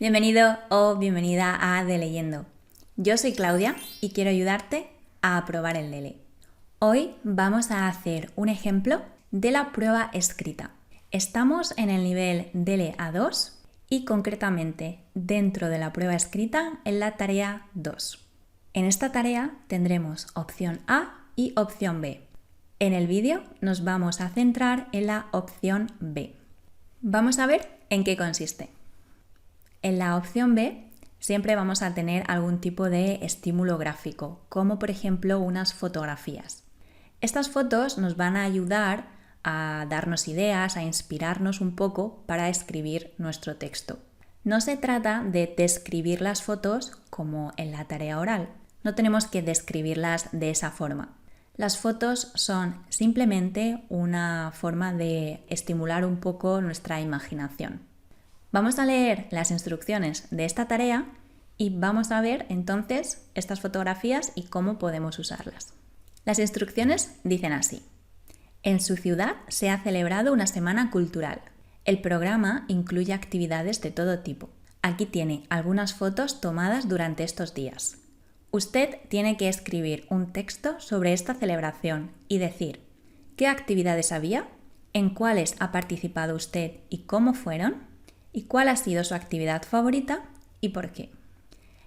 Bienvenido o bienvenida a De Leyendo. Yo soy Claudia y quiero ayudarte a aprobar el DELE. Hoy vamos a hacer un ejemplo de la prueba escrita. Estamos en el nivel DELE A2 y concretamente dentro de la prueba escrita en la tarea 2. En esta tarea tendremos opción A y opción B. En el vídeo nos vamos a centrar en la opción B. Vamos a ver en qué consiste. En la opción B siempre vamos a tener algún tipo de estímulo gráfico, como por ejemplo unas fotografías. Estas fotos nos van a ayudar a darnos ideas, a inspirarnos un poco para escribir nuestro texto. No se trata de describir las fotos como en la tarea oral, no tenemos que describirlas de esa forma. Las fotos son simplemente una forma de estimular un poco nuestra imaginación. Vamos a leer las instrucciones de esta tarea y vamos a ver entonces estas fotografías y cómo podemos usarlas. Las instrucciones dicen así: en su ciudad se ha celebrado una semana cultural. El programa incluye actividades de todo tipo. Aquí tiene algunas fotos tomadas durante estos días. Usted tiene que escribir un texto sobre esta celebración y decir qué actividades había, en cuáles ha participado usted y cómo fueron, y cuál ha sido su actividad favorita y por qué.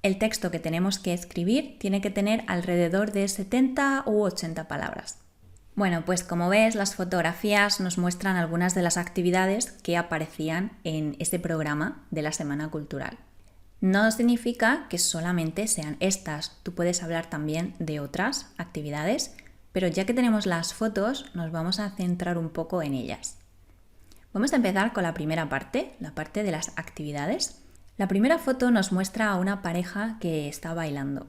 El texto que tenemos que escribir tiene que tener alrededor de 70 u 80 palabras. Bueno, pues como ves, las fotografías nos muestran algunas de las actividades que aparecían en ese programa de la Semana Cultural. No significa que solamente sean estas, tú puedes hablar también de otras actividades, pero ya que tenemos las fotos, nos vamos a centrar un poco en ellas. Vamos a empezar con la primera parte, la parte de las actividades. La primera foto nos muestra a una pareja que está bailando.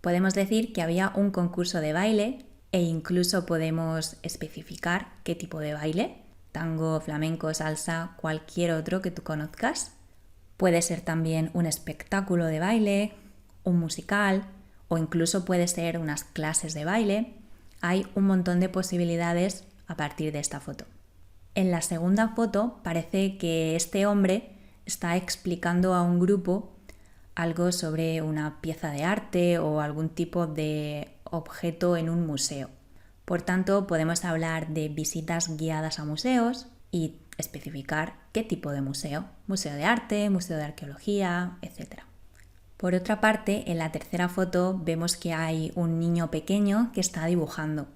Podemos decir que había un concurso de baile e incluso podemos especificar qué tipo de baile: tango, flamenco, salsa, cualquier otro que tú conozcas. Puede ser también un espectáculo de baile, un musical o incluso puede ser unas clases de baile. Hay un montón de posibilidades a partir de esta foto. En la segunda foto parece que este hombre está explicando a un grupo algo sobre una pieza de arte o algún tipo de objeto en un museo. Por tanto, podemos hablar de visitas guiadas a museos y especificar qué tipo de museo: museo de arte, museo de arqueología, etc. Por otra parte, en la tercera foto vemos que hay un niño pequeño que está dibujando.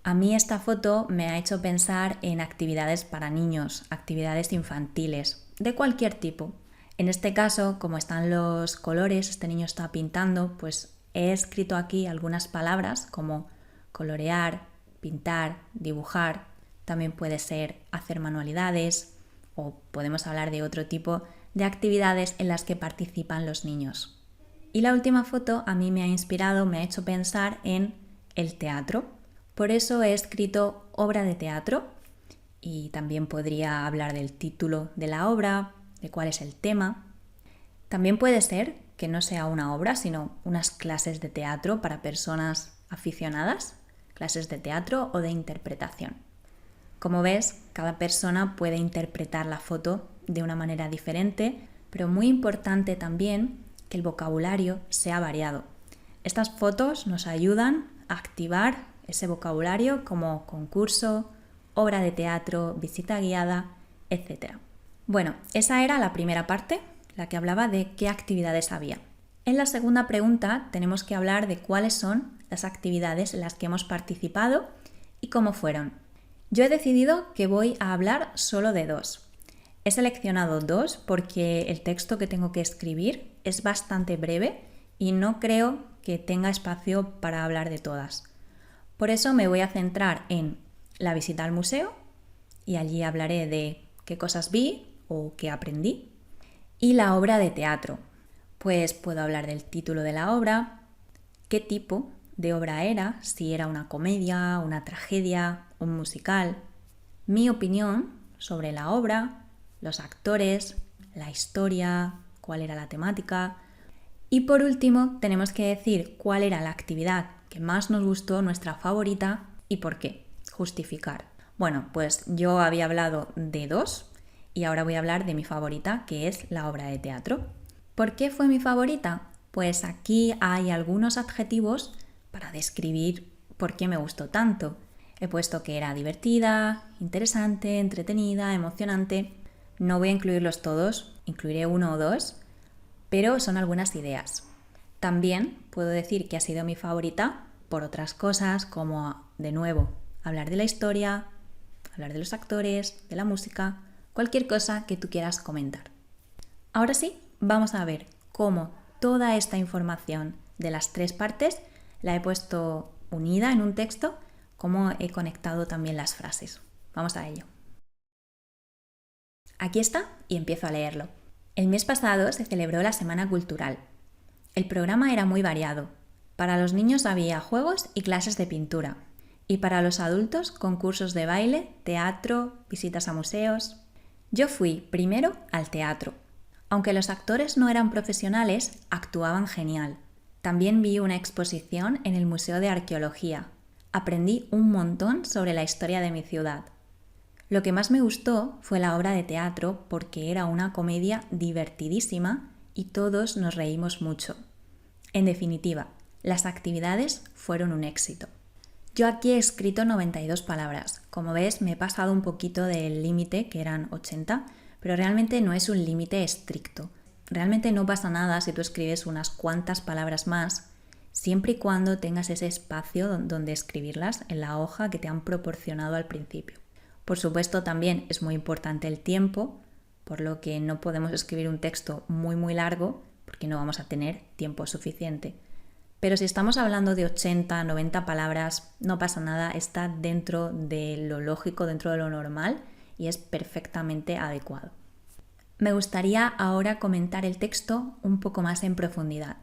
A mí esta foto me ha hecho pensar en actividades para niños, actividades infantiles, de cualquier tipo. En este caso, como están los colores, este niño está pintando, pues he escrito aquí algunas palabras como colorear, pintar, dibujar. También puede ser hacer manualidades o podemos hablar de otro tipo de actividades en las que participan los niños. Y la última foto a mí me ha inspirado, me ha hecho pensar en el teatro. Por eso he escrito obra de teatro y también podría hablar del título de la obra, de cuál es el tema. También puede ser que no sea una obra, sino unas clases de teatro para personas aficionadas, clases de teatro o de interpretación. Como ves, cada persona puede interpretar la foto de una manera diferente, pero muy importante también que el vocabulario sea variado. Estas fotos nos ayudan a activar ese vocabulario como concurso, obra de teatro, visita guiada, etc. Bueno, esa era la primera parte, la que hablaba de qué actividades había. En la segunda pregunta tenemos que hablar de cuáles son las actividades en las que hemos participado y cómo fueron. Yo he decidido que voy a hablar solo de dos. He seleccionado dos porque el texto que tengo que escribir es bastante breve y no creo que tenga espacio para hablar de todas. Por eso me voy a centrar en la visita al museo y allí hablaré de qué cosas vi o qué aprendí. Y la obra de teatro, pues puedo hablar del título de la obra, qué tipo de obra era, si era una comedia, una tragedia, un musical, mi opinión sobre la obra, los actores, la historia, cuál era la temática. Y por último tenemos que decir cuál era la actividad que más nos gustó, nuestra favorita y por qué, justificar. Bueno, pues yo había hablado de dos y ahora voy a hablar de mi favorita, que es la obra de teatro. ¿Por qué fue mi favorita? Pues aquí hay algunos adjetivos para describir por qué me gustó tanto. He puesto que era divertida, interesante, entretenida, emocionante. No voy a incluirlos todos, incluiré uno o dos, pero son algunas ideas. También puedo decir que ha sido mi favorita por otras cosas como, de nuevo, hablar de la historia, hablar de los actores, de la música, cualquier cosa que tú quieras comentar. Ahora sí, vamos a ver cómo toda esta información de las tres partes la he puesto unida en un texto, cómo he conectado también las frases. Vamos a ello. Aquí está y empiezo a leerlo. El mes pasado se celebró la Semana Cultural. El programa era muy variado. Para los niños había juegos y clases de pintura. Y para los adultos, concursos de baile, teatro, visitas a museos. Yo fui primero al teatro. Aunque los actores no eran profesionales, actuaban genial. También vi una exposición en el Museo de Arqueología. Aprendí un montón sobre la historia de mi ciudad. Lo que más me gustó fue la obra de teatro porque era una comedia divertidísima y todos nos reímos mucho. En definitiva, las actividades fueron un éxito. Yo aquí he escrito 92 palabras. Como ves, me he pasado un poquito del límite, que eran 80, pero realmente no es un límite estricto. Realmente no pasa nada si tú escribes unas cuantas palabras más, siempre y cuando tengas ese espacio donde escribirlas en la hoja que te han proporcionado al principio. Por supuesto, también es muy importante el tiempo, por lo que no podemos escribir un texto muy largo, porque no vamos a tener tiempo suficiente. Pero si estamos hablando de 80, 90 palabras, no pasa nada, está dentro de lo lógico, dentro de lo normal y es perfectamente adecuado. Me gustaría ahora comentar el texto un poco más en profundidad.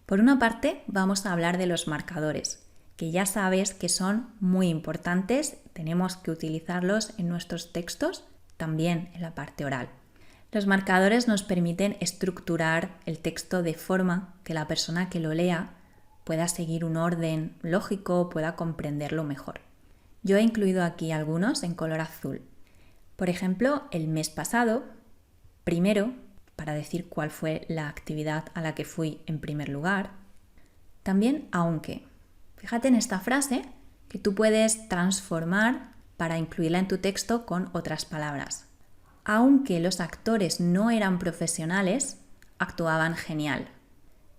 Por una parte, vamos a hablar de los marcadores, que ya sabes que son muy importantes, tenemos que utilizarlos en nuestros textos, también en la parte oral. Los marcadores nos permiten estructurar el texto de forma que la persona que lo lea pueda seguir un orden lógico, pueda comprenderlo mejor. Yo he incluido aquí algunos en color azul. Por ejemplo, el mes pasado, primero, para decir cuál fue la actividad a la que fui en primer lugar. También aunque. Fíjate en esta frase que tú puedes transformar para incluirla en tu texto con otras palabras. Aunque los actores no eran profesionales, actuaban genial.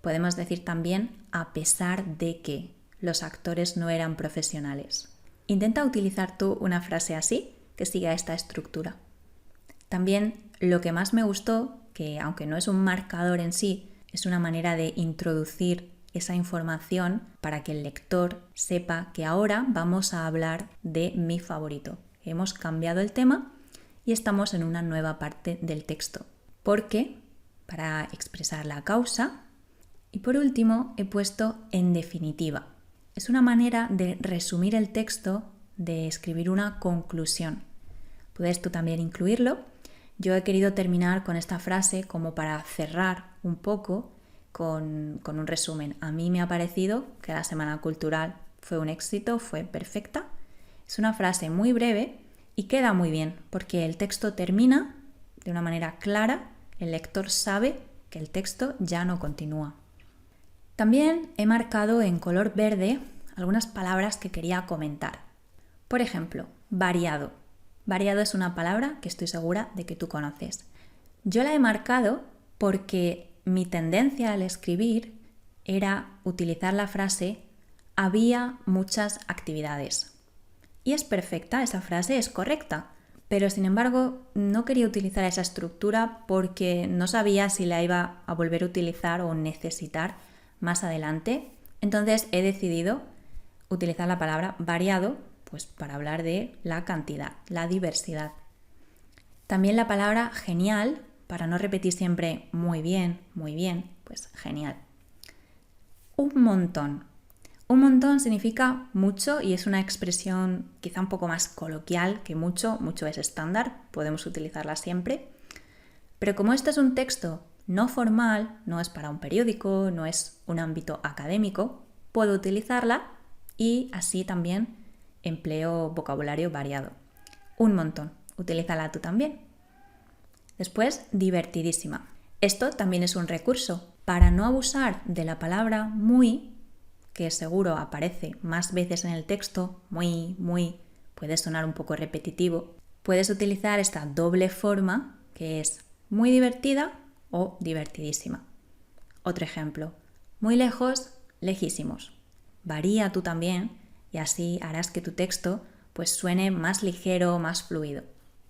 Podemos decir también a pesar de que los actores no eran profesionales. Intenta utilizar tú una frase así que siga esta estructura. También lo que más me gustó, que aunque no es un marcador en sí, es una manera de introducir esa información para que el lector sepa que ahora vamos a hablar de mi favorito. Hemos cambiado el tema y estamos en una nueva parte del texto. Porque, para expresar la causa, y por último he puesto en definitiva. Es una manera de resumir el texto, de escribir una conclusión. Puedes tú también incluirlo. Yo he querido terminar con esta frase como para cerrar un poco con un resumen. A mí me ha parecido que la Semana Cultural fue un éxito, fue perfecta. Es una frase muy breve y queda muy bien porque el texto termina de una manera clara, el lector sabe que el texto ya no continúa. También he marcado en color verde algunas palabras que quería comentar. Por ejemplo, variado. Variado es una palabra que estoy segura de que tú conoces. Yo la he marcado porque mi tendencia al escribir era utilizar la frase había muchas actividades. Y es perfecta, esa frase es correcta. Pero sin embargo no quería utilizar esa estructura porque no sabía si la iba a volver a utilizar o necesitar más adelante. Entonces he decidido utilizar la palabra variado pues para hablar de la cantidad, la diversidad. También la palabra genial, para no repetir siempre muy bien, pues genial. Un montón. Un montón significa mucho y es una expresión quizá un poco más coloquial que mucho. Mucho es estándar, podemos utilizarla siempre. Pero como este es un texto no formal, no es para un periódico, no es un ámbito académico, puedo utilizarla y así también empleo vocabulario variado. Un montón. Utilízala tú también. Después, divertidísima. Esto también es un recurso. Para no abusar de la palabra muy, que seguro aparece más veces en el texto, muy, puede sonar un poco repetitivo, puedes utilizar esta doble forma que es muy divertida o divertidísima. Otro ejemplo, muy lejos, lejísimos. Varía tú también y así harás que tu texto pues suene más ligero, más fluido.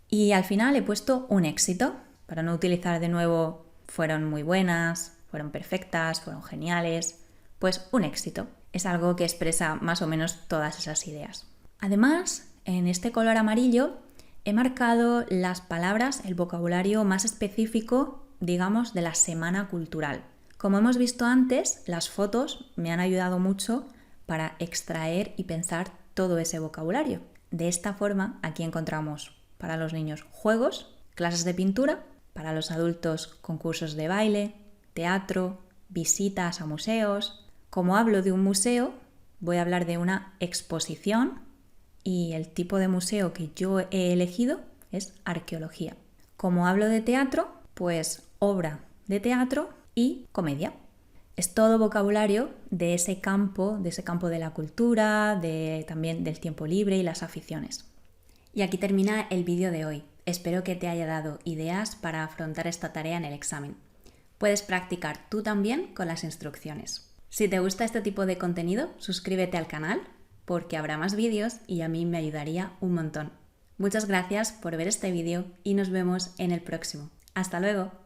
Y al final he puesto un éxito, para no utilizar de nuevo fueron muy buenas, fueron perfectas, fueron geniales, pues un éxito. Es algo que expresa más o menos todas esas ideas. Además, en este color amarillo he marcado las palabras, el vocabulario más específico, digamos, de la semana cultural. Como hemos visto antes, las fotos me han ayudado mucho para extraer y pensar todo ese vocabulario. De esta forma, aquí encontramos para los niños juegos, clases de pintura, para los adultos concursos de baile, teatro, visitas a museos. Como hablo de un museo, voy a hablar de una exposición y el tipo de museo que yo he elegido es arqueología. Como hablo de teatro, pues obra de teatro y comedia. Es todo vocabulario de ese campo de la cultura, también del tiempo libre y las aficiones. Y aquí termina el vídeo de hoy. Espero que te haya dado ideas para afrontar esta tarea en el examen. Puedes practicar tú también con las instrucciones. Si te gusta este tipo de contenido, suscríbete al canal porque habrá más vídeos y a mí me ayudaría un montón. Muchas gracias por ver este vídeo y nos vemos en el próximo. ¡Hasta luego!